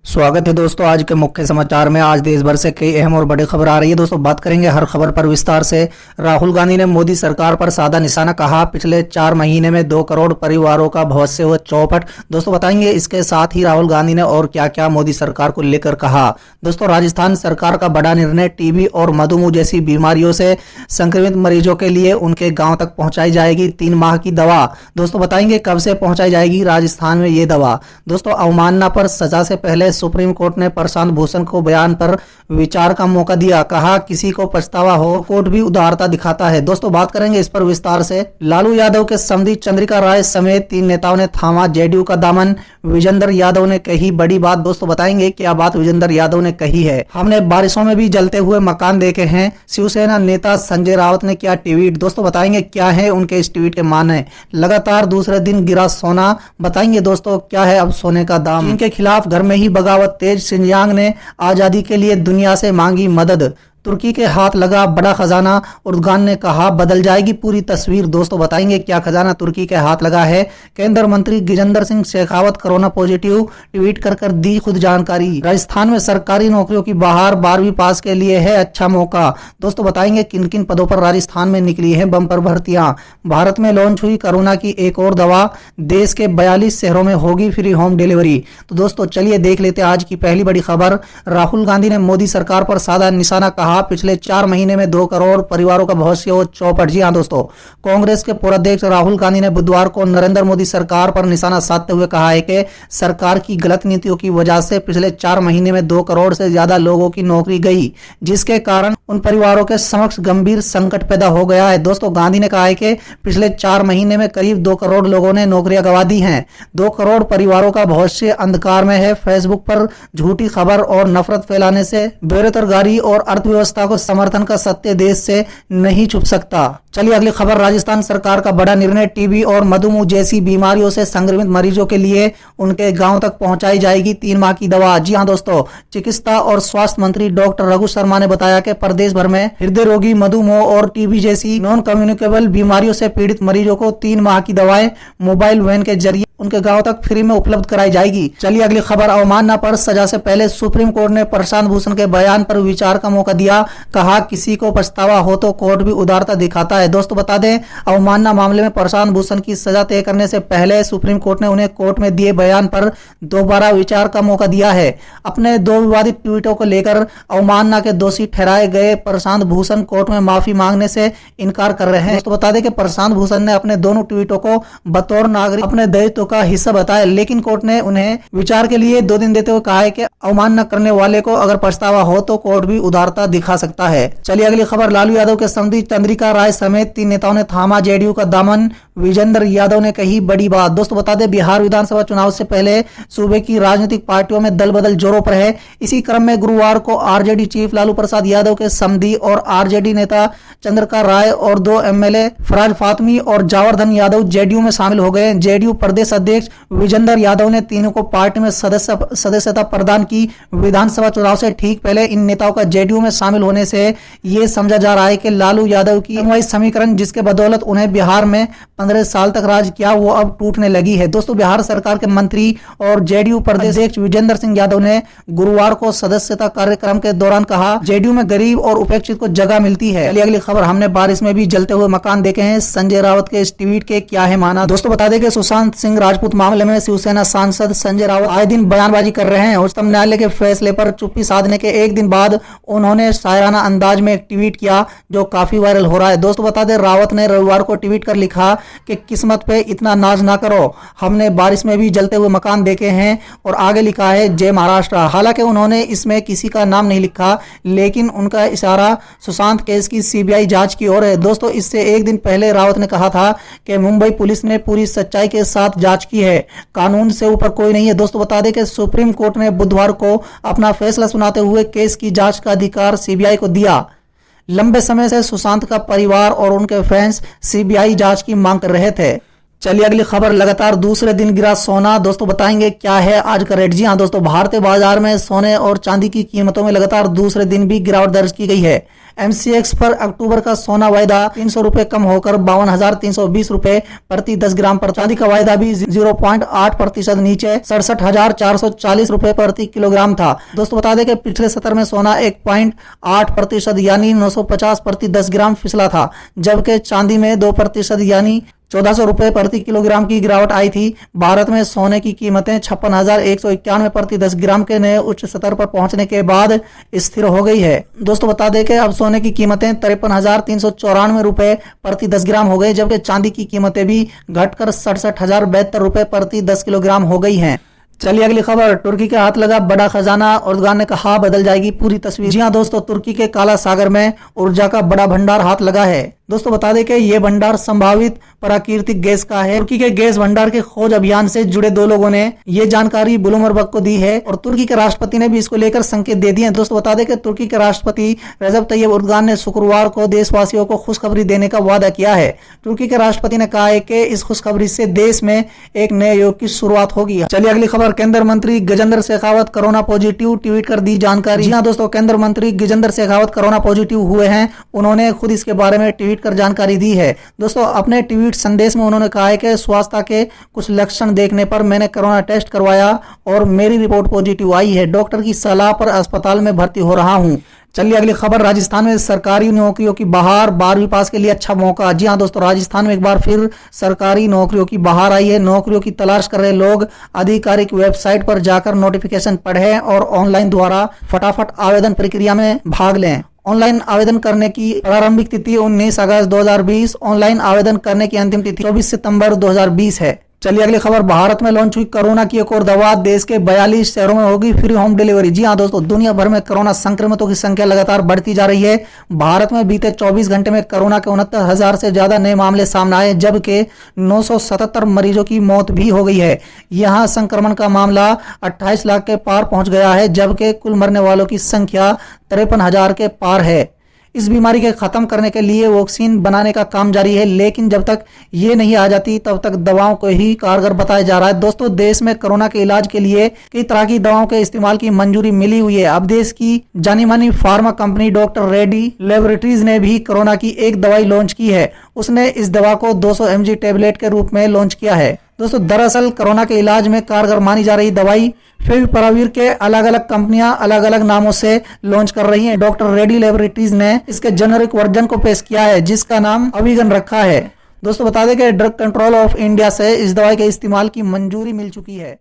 स्वागत है दोस्तों आज के मुख्य समाचार में। आज देश भर से कई अहम और बड़ी खबर आ रही है दोस्तों, बात करेंगे हर खबर पर विस्तार से। राहुल गांधी ने मोदी सरकार पर साधा निशाना, कहा पिछले 4 महीने में 2 करोड़ परिवारों का भविष्य हुआ चौपट। दोस्तों बताएंगे इसके साथ ही राहुल गांधी ने और क्या क्या मोदी सरकार को लेकर कहा। दोस्तों राजस्थान सरकार का बड़ा निर्णय, टीबी और मधुमेह जैसी बीमारियों से संक्रमित मरीजों के लिए उनके गाँव तक पहुंचाई जाएगी 3 माह की दवा। दोस्तों बताएंगे कब से पहुंचाई जाएगी राजस्थान में ये दवा। दोस्तों अवमानना पर सजा से पहले सुप्रीम कोर्ट ने प्रशांत भूषण को बयान पर विचार का मौका दिया, कहा किसी को पछतावा हो कोर्ट भी उदारता दिखाता है। दोस्तों बात करेंगे इस पर विस्तार से। लालू यादव के समधी चंद्रिका राय समेत 3 नेताओं ने थामा जेडीयू का दामन। विजेंद्र यादव ने कही बड़ी बात। दोस्तों बताएंगे क्या बात विजेंद्र यादव ने कही है। हमने बारिशों में भी जलते हुए मकान देखे हैं। शिवसेना नेता संजय राउत ने किया ट्वीट। दोस्तों बताएंगे क्या है उनके इस ट्वीट के माने। लगातार दूसरे दिन गिरा सोना। बताएंगे दोस्तों क्या है अब सोने का दाम। इनके खिलाफ घर में ही बगावत तेज। शिंजियांग ने आजादी के लिए दुनिया से मांगी मदद। तुर्की के हाथ लगा बड़ा खजाना। उर्दगान ने कहा बदल जाएगी पूरी तस्वीर। दोस्तों बताएंगे क्या खजाना तुर्की के हाथ लगा है। केंद्रीय मंत्री Gajendra Singh Shekhawat corona positive, tweet कर दी खुद जानकारी। राजस्थान में सरकारी नौकरियों की बहार, 12वीं पास के लिए है अच्छा मौका। दोस्तों बताएंगे किन किन पदों पर राजस्थान में निकली है बम्पर भर्तियां। भारत में लॉन्च हुई कोरोना की एक और दवा। देश के 42 शहरों में होगी फ्री होम डिलीवरी। तो दोस्तों चलिए देख लेते आज की पहली बड़ी खबर। राहुल गांधी ने मोदी सरकार पर साधा निशाना, कहा पिछले 4 महीने में 2 करोड़ परिवारों का भविष्य हो चौपट। जी हां दोस्तों, कांग्रेस के पूर्व अध्यक्ष राहुल गांधी ने बुधवार को नरेंद्र मोदी सरकार पर निशाना साधते हुए कहा है कि सरकार की गलत नीतियों की वजह से पिछले 4 महीने में 2 करोड़ से ज्यादा लोगों की नौकरी गई, जिसके कारण उन परिवारों के समक्ष गंभीर संकट पैदा हो गया है। दोस्तों गांधी ने कहा है कि पिछले 4 महीने में करीब 2 करोड़ लोगों ने नौकरियां गंवा दी हैं। 2 करोड़ परिवारों का भविष्य अंधकार में है। फेसबुक पर झूठी खबर और नफरत फैलाने से बेरोजगारी और अर्थव्यवस्था को समर्थन का सत्य देश से नहीं छुप सकता। चलिए अगली खबर। राजस्थान सरकार का बड़ा निर्णय, टीबी और मधुमेह जैसी बीमारियों से संक्रमित मरीजों के लिए उनके गांव तक पहुंचाई जाएगी 3 माह की दवा। जी हां दोस्तों, चिकित्सा और स्वास्थ्य मंत्री डॉक्टर रघु शर्मा ने बताया कि प्रदेश भर में हृदय रोगी, मधुमेह और टीबी जैसी नॉन कम्युनिकेबल बीमारियों से पीड़ित मरीजों को 3 माह की दवाएं मोबाइल वैन के जरिए उनके गांव तक फ्री में उपलब्ध कराई जाएगी। चलिए अगली खबर। अवमानना पर सजा से पहले सुप्रीम कोर्ट ने प्रशांत भूषण के बयान पर विचार का मौका दिया, कहा किसी को पछतावा हो तो कोर्ट भी उदारता दिखाता है। दोस्तों बता दें अवमानना मामले में प्रशांत भूषण की सजा तय करने से पहले सुप्रीम कोर्ट ने उन्हें कोर्ट में दिए बयान पर दोबारा विचार का मौका दिया है। अपने 2 विवादित ट्वीटों को लेकर अवमानना के दोषी ठहराए गए प्रशांत भूषण कोर्ट में माफी मांगने से इनकार कर रहे हैं। दोस्तों बता दें कि प्रशांत भूषण ने अपने दोनों ट्वीटों को बतौर नागरिक अपने दायित्व का हिस्सा बताया, लेकिन कोर्ट ने उन्हें विचार के लिए 2 दिन देते हुए कहा है कि अवमानना करने वाले को अगर पछतावा हो तो कोर्ट भी उदारता दिखा सकता है। चलिए अगली खबर। लालू यादव के समधी चंद्रिका राय समेत 3 नेताओं ने थामा जेडीयू का दामन। विजेंद्र यादव ने कही बड़ी बात। दोस्तों बता दें बिहार विधानसभा चुनाव से पहले सूबे की राजनीतिक पार्टियों में दल बदल जोरों पर है। इसी क्रम में गुरुवार को आरजेडी चीफ लालू प्रसाद यादव के समधी और आरजेडी नेता चंद्रिका राय और 2 एमएलए फराज फातमी और जावर्धन यादव जेडीयू में शामिल हो गए। जेडीयू प्रदेश अध्यक्ष विजेंद्र यादव ने तीनों को पार्टी में सदस्यता प्रदान की। विधानसभा चुनाव से ठीक पहले इन नेताओं का जेडीयू में शामिल होने से यह समझा जा रहा है कि लालू यादव की अगुवाई समीकरण, जिसके बदौलत उन्हें बिहार में 15 साल तक राज किया, वो अब टूटने लगी है। दोस्तों बिहार सरकार के मंत्री और जेडीयू प्रदेश अध्यक्ष विजेंद्र सिंह यादव ने गुरुवार को सदस्यता कार्यक्रम के दौरान कहा जेडीयू में गरीब और उपेक्षित को जगह मिलती है। अगली खबर। हमने बारिश में भी जलते हुए मकान देखे हैं। संजय राउत के इस ट्वीट के क्या है माना। दोस्तों बता दें कि सुशांत सिंह राजपूत मामले में शिवसेना सांसद संजय राउत आए दिन बयानबाजी कर रहे हैं। उच्चतम न्यायालय के फैसले पर चुप्पी साधने के 1 दिन बाद उन्होंने शायराना अंदाज में एक ट्वीट किया जो काफी वायरल हो रहा है। दोस्तों बता दें रावत ने रविवार को ट्वीट कर लिखा कि किस्मत पे इतना नाज ना करो, हमने बारिश में भी जलते हुए मकान देखे हैं, और आगे लिखा है जय महाराष्ट्र। हालांकि उन्होंने इसमें किसी का नाम नहीं लिखा, लेकिन उनका इशारा सुशांत केस की सीबीआई जांच की ओर है। दोस्तों इससे 1 दिन पहले रावत ने कहा था कि मुंबई पुलिस ने पूरी सच्चाई के साथ जांच की है, कानून से ऊपर कोई नहीं है। दोस्तों बता दें कि सुप्रीम कोर्ट ने बुधवार को अपना फैसला सुनाते हुए केस की जांच का अधिकार सीबीआई को दिया। लंबे समय से सुशांत का परिवार और उनके फैंस सीबीआई जांच की मांग कर रहे थे। चलिए अगली खबर, लगातार दूसरे दिन गिरा सोना। दोस्तों बताएंगे क्या है आज का रेट। जी हाँ दोस्तों, भारतीय बाजार में सोने और चांदी की कीमतों में लगातार दूसरे दिन भी गिरावट दर्ज की गई है। एमसीएक्स पर अक्टूबर का सोना वायदा 300 रुपए कम होकर 52,320 रुपए प्रति 10 ग्राम पर, चांदी का वायदा भी 0.8% नीचे 67,440 रुपए प्रति किलोग्राम था। दोस्तों बता दें कि पिछले सत्र में सोना 1.8% यानी 950 प्रति 10 ग्राम फिसला था, जबकि चांदी में 2% यानी 1400 रुपए प्रति किलोग्राम की गिरावट आई थी। भारत में सोने की कीमतें 56,191 प्रति 10 ग्राम के नए उच्च स्तर पर पहुंचने के बाद स्थिर हो गई है। दोस्तों बता दें कि अब सोने की कीमतें 53,394 रुपए प्रति 10 ग्राम हो गई, जबकि चांदी की कीमतें भी घटकर 67,072 रुपए प्रति 10 किलोग्राम हो गई हैं। चलिए अगली खबर, तुर्की के हाथ लगा बड़ा खजाना, एर्दोगान ने कहा बदल जाएगी पूरी तस्वीर। जी हाँ दोस्तों, तुर्की के काला सागर में ऊर्जा का बड़ा भंडार हाथ लगा है। दोस्तों बता दें कि यह भंडार संभावित प्राकृतिक गैस का है। तुर्की के गैस भंडार के खोज अभियान से जुड़े दो लोगों ने यह जानकारी ब्लूमबर्ग को दी है और तुर्की के राष्ट्रपति ने भी इसको लेकर संकेत दे दिए हैं। दोस्तों बता दें कि तुर्की के राष्ट्रपति रजब तैयब एर्दोगान ने शुक्रवार को देशवासियों को खुशखबरी देने का वादा किया है। तुर्की के राष्ट्रपति ने कहा है कि इस खुशखबरी से देश में एक नए युग की शुरुआत होगी। चलिए अगली खबर, केंद्रीय मंत्री Gajendra Shekhawat corona positive, tweet कर दी जानकारी। जी हाँ दोस्तों, केंद्रीय मंत्री गजेंद्र शेखावत कोरोना पॉजिटिव हुए हैं। उन्होंने खुद इसके बारे में ट्वीट कर जानकारी दी है। दोस्तों अपने ट्वीट संदेश में उन्होंने कहा है कि स्वास्थ्य के कुछ लक्षण देखने पर मैंने कोरोना टेस्ट करवाया और मेरी रिपोर्ट पॉजिटिव आई है। डॉक्टर की सलाह पर अस्पताल में भर्ती हो रहा हूं। चलिए अगली खबर, राजस्थान में सरकारी नौकरियों की बहार, 12वीं पास के लिए अच्छा मौका। जी हाँ दोस्तों, राजस्थान में एक बार फिर सरकारी नौकरियों की बहार आई है। नौकरियों की तलाश कर रहे लोग आधिकारिक वेबसाइट पर जाकर नोटिफिकेशन पढ़ें और ऑनलाइन द्वारा फटाफट आवेदन प्रक्रिया में भाग लें। ऑनलाइन आवेदन करने की प्रारंभिक तिथि 19 अगस्त 2020, ऑनलाइन आवेदन करने की अंतिम तिथि 24 सितंबर 2020 है। चलिए अगली खबर, भारत में लॉन्च हुई कोरोना की एक और दवा, देश के 42 शहरों में होगी फ्री होम डिलीवरी। जी हाँ दोस्तों, दुनिया भर में कोरोना संक्रमितों की संख्या लगातार बढ़ती जा रही है। भारत में बीते 24 घंटे में कोरोना के 69,000 से ज्यादा नए मामले सामने आए, जबकि 977 मरीजों की मौत भी हो गई है। यहाँ संक्रमण का मामला 28 लाख के पार पहुंच गया है, जबकि कुल मरने वालों की संख्या 53,000 के पार है। इस बीमारी के खत्म करने के लिए वैक्सीन बनाने का काम जारी है, लेकिन जब तक ये नहीं आ जाती तब तक दवाओं को ही कारगर बताया जा रहा है। दोस्तों देश में कोरोना के इलाज के लिए कई तरह की दवाओं के इस्तेमाल की मंजूरी मिली हुई है। अब देश की जानी मानी pharma company doctor Reddy laboratories ने भी कोरोना की एक दवाई लॉन्च की है। उसने इस दवा को 200 mg टेबलेट के रूप में लॉन्च किया है। दोस्तों दरअसल कोरोना के इलाज में कारगर मानी जा रही दवाई फेविपिराविर के अलग अलग कंपनियां अलग अलग नामों से लॉन्च कर रही हैं। डॉक्टर रेड्डी लेबोरेटरीज ने इसके जेनेरिक वर्जन को पेश किया है, जिसका नाम अविगन रखा है। दोस्तों बता दें कि ड्रग कंट्रोल ऑफ इंडिया से इस दवाई के इस्तेमाल की मंजूरी मिल चुकी है।